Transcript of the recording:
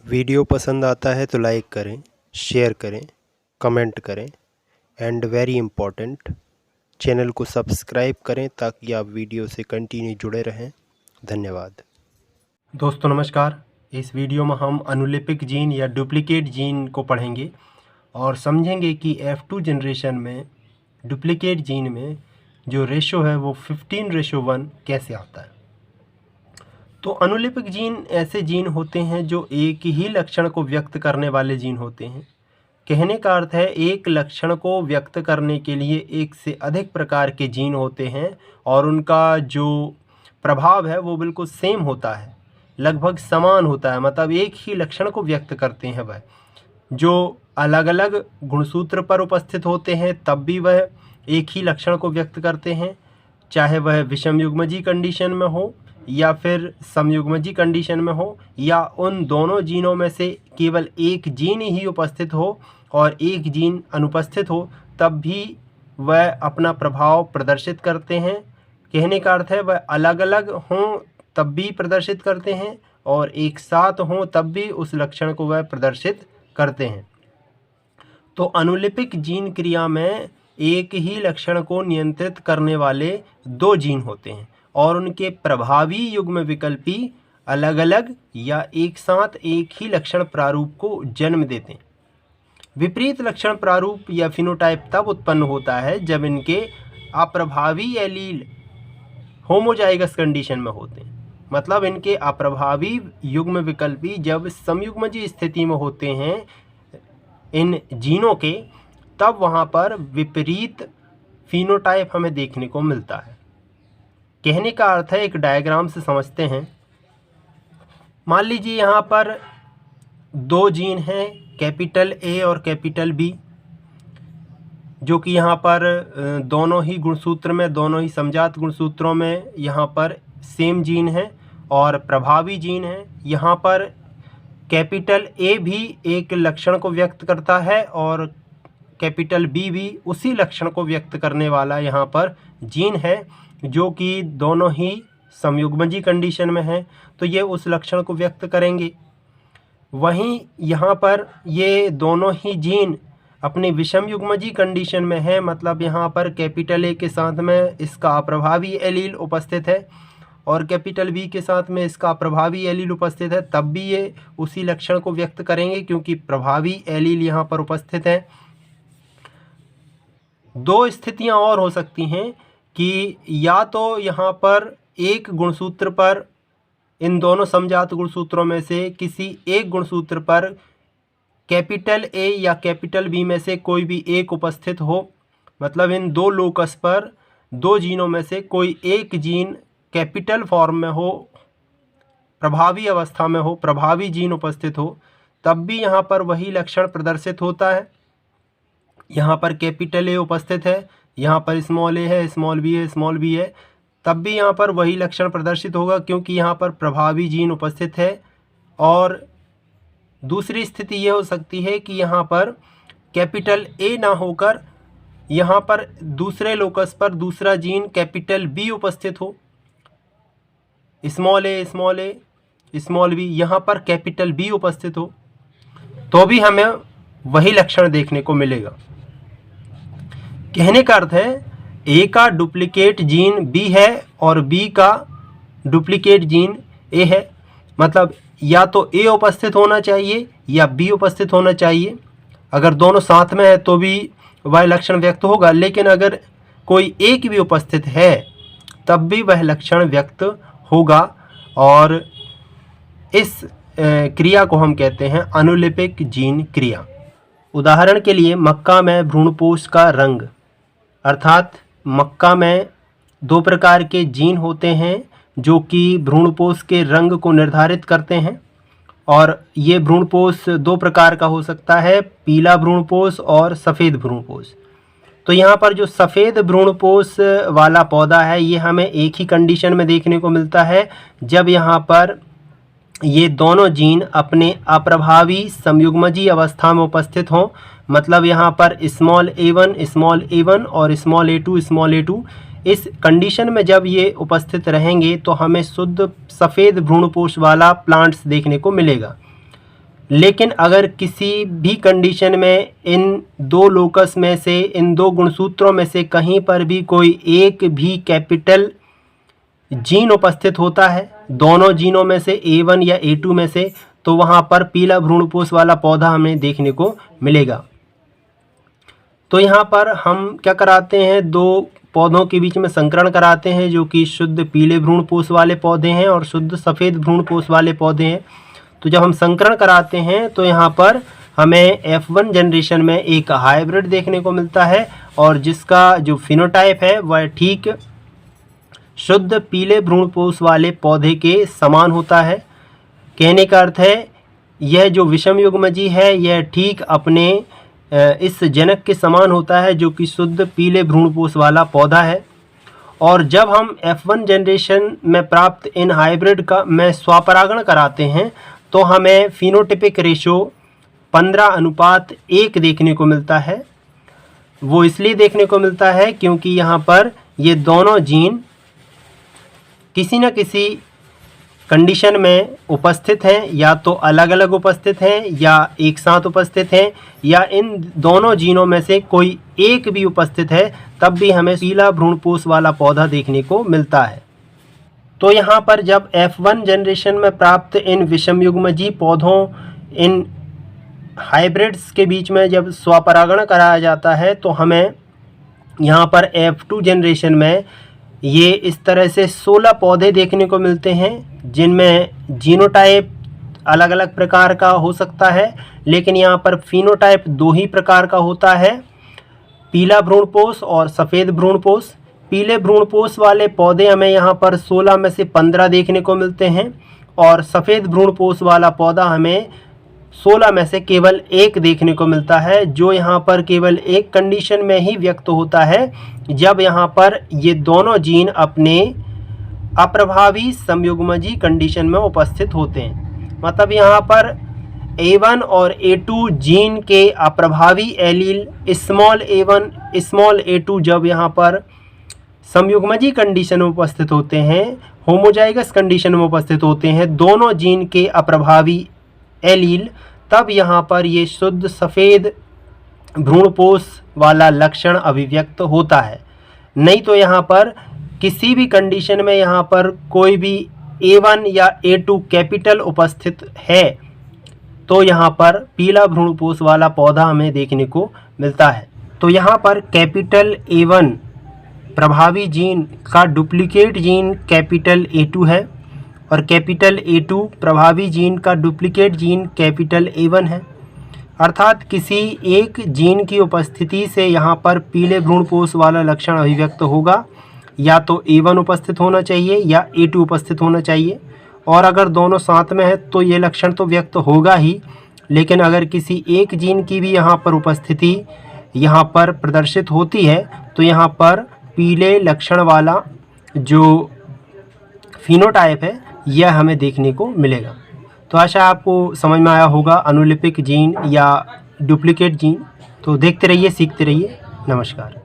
Video पसंद आता है तो लाइक करें, शेयर करें, कमेंट करें एंड वेरी इम्पोर्टेंट चैनल को सब्सक्राइब करें ताकि आप वीडियो से कंटिन्यू जुड़े रहें। धन्यवाद। दोस्तों नमस्कार। इस वीडियो में हम अनुलिपिक जीन या डुप्लीकेट जीन को पढ़ेंगे और समझेंगे कि F2 जनरेशन में डुप्लीकेट जीन में जो रेशो है वो 15:1 कैसे आता है। तो अनुलिपिक जीन ऐसे जीन होते हैं जो एक ही लक्षण को व्यक्त करने वाले जीन होते हैं। कहने का अर्थ है एक लक्षण को व्यक्त करने के लिए एक से अधिक प्रकार के जीन होते हैं और उनका जो प्रभाव है वो बिल्कुल सेम होता है, लगभग समान होता है। मतलब एक ही लक्षण को व्यक्त करते हैं वह, जो अलग अलग गुणसूत्र पर उपस्थित होते हैं तब भी वह एक ही लक्षण को व्यक्त करते हैं, चाहे वह विषम युग्मजी कंडीशन में हो या फिर समयुग्मजी कंडीशन में हो, या उन दोनों जीनों में से केवल एक जीन ही उपस्थित हो और एक जीन अनुपस्थित हो, तब भी वह अपना प्रभाव प्रदर्शित करते हैं। कहने का अर्थ है वह अलग अलग हों तब भी प्रदर्शित करते हैं और एक साथ हों तब भी उस लक्षण को वह प्रदर्शित करते हैं। तो अनुलिपिक जीन क्रिया में एक ही लक्षण को नियंत्रित करने वाले दो जीन होते हैं और उनके प्रभावी युग्म विकल्पी अलग अलग या एक साथ एक ही लक्षण प्रारूप को जन्म देते हैं। विपरीत लक्षण प्रारूप या फिनोटाइप तब उत्पन्न होता है जब इनके अप्रभावी एलील होमोजाइगस कंडीशन में होते हैं। मतलब इनके अप्रभावी युग्म विकल्पी जब समयुग्मजी स्थिति में होते हैं इन जीनों के, तब वहाँ पर विपरीत फिनोटाइप हमें देखने को मिलता है। कहने का अर्थ है, एक डायग्राम से समझते हैं। मान लीजिए यहाँ पर दो जीन हैं, कैपिटल ए और कैपिटल बी, जो कि यहाँ पर दोनों ही गुणसूत्र में, दोनों ही समजात गुणसूत्रों में यहाँ पर सेम जीन है और प्रभावी जीन है। यहाँ पर कैपिटल ए भी एक लक्षण को व्यक्त करता है और कैपिटल बी भी उसी लक्षण को व्यक्त करने वाला यहाँ पर जीन है, जो कि दोनों ही समयुग्मजी कंडीशन में है, तो ये उस लक्षण को व्यक्त करेंगे। वहीं यहाँ पर ये दोनों ही जीन अपनी विषम युग्मजी कंडीशन में है, मतलब यहाँ पर कैपिटल ए के साथ में इसका अप्रभावी एलील उपस्थित है और कैपिटल बी के साथ में इसका प्रभावी एलील उपस्थित है, तब भी ये उसी लक्षण को व्यक्त करेंगे क्योंकि प्रभावी एलील यहाँ पर उपस्थित है। दो स्थितियाँ और हो सकती हैं कि या तो यहाँ पर एक गुणसूत्र पर, इन दोनों समजात गुणसूत्रों में से किसी एक गुणसूत्र पर कैपिटल ए या कैपिटल बी में से कोई भी एक उपस्थित हो। मतलब इन दो लोकस पर दो जीनों में से कोई एक जीन कैपिटल फॉर्म में हो, प्रभावी अवस्था में हो, प्रभावी जीन उपस्थित हो, तब भी यहाँ पर वही लक्षण प्रदर्शित होता है। यहाँ पर कैपिटल ए उपस्थित है, यहाँ पर स्मॉल ए है, स्मॉल बी है, स्मॉल बी है, तब भी यहाँ पर वही लक्षण प्रदर्शित होगा क्योंकि यहाँ पर प्रभावी जीन उपस्थित है। और दूसरी स्थिति ये हो सकती है कि यहाँ पर कैपिटल ए ना होकर यहाँ पर दूसरे लोकस पर दूसरा जीन कैपिटल बी उपस्थित हो, स्मॉल ए स्मॉल बी, यहाँ पर कैपिटल बी उपस्थित हो, तो भी हमें वही लक्षण देखने को मिलेगा। कहने का अर्थ है ए का डुप्लीकेट जीन बी है और बी का डुप्लीकेट जीन ए है। मतलब या तो ए उपस्थित होना चाहिए या बी उपस्थित होना चाहिए। अगर दोनों साथ में है तो भी वह लक्षण व्यक्त होगा, लेकिन अगर कोई एक भी उपस्थित है तब भी वह लक्षण व्यक्त होगा। और इस क्रिया को हम कहते हैं अनुलिपिक जीन क्रिया। उदाहरण के लिए मक्का में भ्रूणपोष का रंग, अर्थात मक्का में दो प्रकार के जीन होते हैं जो कि भ्रूणपोष के रंग को निर्धारित करते हैं और ये भ्रूणपोष दो प्रकार का हो सकता है, पीला भ्रूणपोष और सफ़ेद भ्रूणपोष। तो यहाँ पर जो सफ़ेद भ्रूणपोष वाला पौधा है ये हमें एक ही कंडीशन में देखने को मिलता है जब यहाँ पर ये दोनों जीन अपने अप्रभावी समयुग्मजी अवस्था में उपस्थित हों। मतलब यहाँ पर स्मॉल a1 और स्मॉल a2 इस कंडीशन में जब ये उपस्थित रहेंगे तो हमें शुद्ध सफ़ेद भ्रूणपोष वाला प्लांट्स देखने को मिलेगा। लेकिन अगर किसी भी कंडीशन में इन दो लोकस में से, इन दो गुणसूत्रों में से कहीं पर भी कोई एक भी कैपिटल जीन उपस्थित होता है, दोनों जीनों में से A1 या A2 में से, तो वहाँ पर पीला भ्रूणपोष वाला पौधा हमें देखने को मिलेगा। तो यहाँ पर हम क्या कराते हैं, दो पौधों के बीच में संकरण कराते हैं, जो कि शुद्ध पीले भ्रूणपोष वाले पौधे हैं और शुद्ध सफ़ेद भ्रूणपोष वाले पौधे हैं। तो जब हम संकरण कराते हैं तो यहाँ पर हमें F1 जनरेशन में एक हाइब्रिड देखने को मिलता है, और जिसका जो फिनोटाइप है वह ठीक शुद्ध पीले भ्रूणपोष वाले पौधे के समान होता है। कहने का अर्थ है, यह जो विषम युग्मजी है यह ठीक अपने इस जनक के समान होता है, जो कि शुद्ध पीले भ्रूणपोष वाला पौधा है। और जब हम F1 जनरेशन में प्राप्त इन हाइब्रिड का में स्वपरागण कराते हैं तो हमें फिनोटिपिक रेशो 15:1 देखने को मिलता है। वो इसलिए देखने को मिलता है क्योंकि यहाँ पर ये दोनों जीन किसी न किसी कंडीशन में उपस्थित हैं, या तो अलग अलग उपस्थित हैं या एक साथ उपस्थित हैं, या इन दोनों जीनों में से कोई एक भी उपस्थित है, तब भी हमें पीला भ्रूणपोष वाला पौधा देखने को मिलता है। तो यहाँ पर जब F1 जनरेशन में प्राप्त इन विषमयुग्मजी पौधों, इन हाइब्रिड्स के बीच में जब स्वपरागण कराया जाता है तो हमें यहाँ पर F2 जनरेशन में ये इस तरह से 16 पौधे देखने को मिलते हैं, जिनमें जीनोटाइप अलग अलग प्रकार का हो सकता है, लेकिन यहाँ पर फिनोटाइप 2 ही प्रकार का होता है, पीला भ्रूणपोष और सफ़ेद भ्रूणपोष। पीले भ्रूणपोष वाले पौधे हमें यहाँ पर 16 में से 15 देखने को मिलते हैं, और सफ़ेद भ्रूणपोष वाला पौधा हमें 16 में से केवल 1 देखने को मिलता है, जो यहाँ पर केवल एक कंडीशन में ही व्यक्त होता है, जब यहाँ पर ये दोनों जीन अपने अप्रभावी समयुग्मजी कंडीशन में उपस्थित होते हैं। मतलब यहाँ पर A1 और A2 जीन के अप्रभावी allele small a1 small a2 जब यहाँ पर समयुग्मजी कंडीशन में उपस्थित होते हैं, होमोजाइगस कंडीशन में उपस्थित होते हैं दोनों जीन के अप्रभावी एलील, तब यहाँ पर ये शुद्ध सफ़ेद भ्रूणपोष वाला लक्षण अभिव्यक्त होता है। नहीं तो यहाँ पर किसी भी कंडीशन में यहाँ पर कोई भी A1 या A2 कैपिटल उपस्थित है तो यहाँ पर पीला भ्रूणपोष वाला पौधा हमें देखने को मिलता है। तो यहाँ पर कैपिटल A1 प्रभावी जीन का डुप्लीकेट जीन कैपिटल A2 है, और कैपिटल A2 प्रभावी जीन का डुप्लीकेट जीन कैपिटल A1 है। अर्थात किसी एक जीन की उपस्थिति से यहाँ पर पीले भ्रूणपोष वाला लक्षण अभिव्यक्त होगा, या तो A1 उपस्थित होना चाहिए या A2 उपस्थित होना चाहिए, और अगर दोनों साथ में है तो ये लक्षण तो व्यक्त होगा ही। लेकिन अगर किसी एक जीन की भी यहाँ पर उपस्थिति यहाँ पर प्रदर्शित होती है तो यहाँ पर पीले लक्षण वाला जो फिनोटाइप है यह हमें देखने को मिलेगा। तो आशा आपको समझ में आया होगा अनुलिपिक जीन या डुप्लीकेट जीन। तो देखते रहिए, सीखते रहिए। नमस्कार।